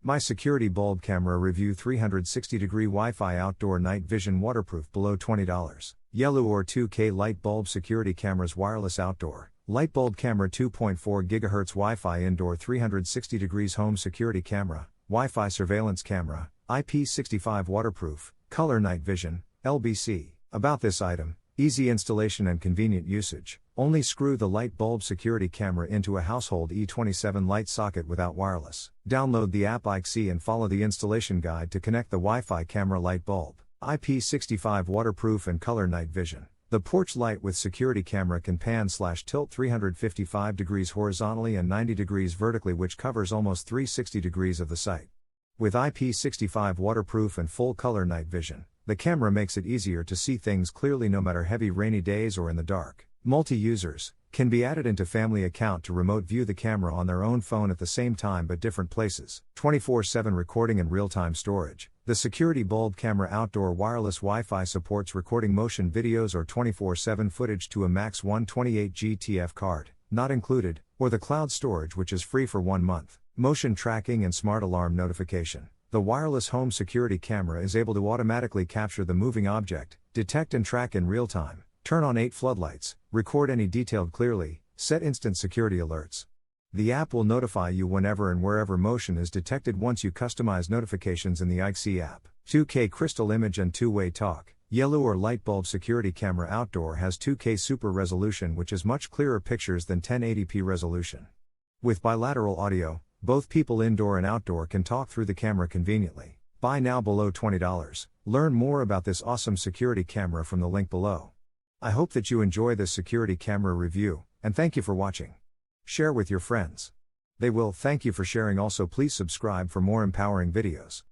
My Security Bulb Camera Review 360-degree Wi-Fi Outdoor Night Vision Waterproof below $20. Yelloor 2K Light Bulb Security Cameras Wireless Outdoor Light Bulb Camera 2.4 GHz Wi-Fi Indoor 360 degrees Home Security Camera, Wi-Fi Surveillance Camera, IP65 Waterproof, Color Night Vision, LBC. About this item: easy installation and convenient usage. Only screw the light bulb security camera into a household E27 light socket without wireless. Download the app IXE and follow the installation guide to connect the Wi-Fi camera light bulb. IP65 waterproof and color night vision. The porch light with security camera can pan/tilt 355 degrees horizontally and 90 degrees vertically, which covers almost 360 degrees of the site. With IP65 waterproof and full color night vision, the camera makes it easier to see things clearly no matter heavy rainy days or in the dark. Multi-users can be added into family account to remote view the camera on their own phone at the same time but different places. 24/7 recording and real-time storage. The Security Bulb Camera Outdoor Wireless Wi-Fi supports recording motion videos or 24/7 footage to a max 128 GTF card, not included, or the cloud storage, which is free for 1 month. Motion tracking and smart alarm notification. The wireless home security camera is able to automatically capture the moving object, detect and track in real time, turn on 8 floodlights, record any detail clearly, set instant security alerts. The app will notify you whenever and wherever motion is detected once you customize notifications in the IXE app. 2K Crystal Image and Two-Way Talk. Yelloor Light Bulb Security Camera Outdoor has 2K Super Resolution, which is much clearer pictures than 1080p resolution. With bilateral audio, both people indoor and outdoor can talk through the camera conveniently. Buy now below $20. Learn more about this awesome security camera from the link below. I hope that you enjoy this security camera review, and thank you for watching. Share with your friends. They will. Thank you for sharing. Also, please subscribe for more empowering videos.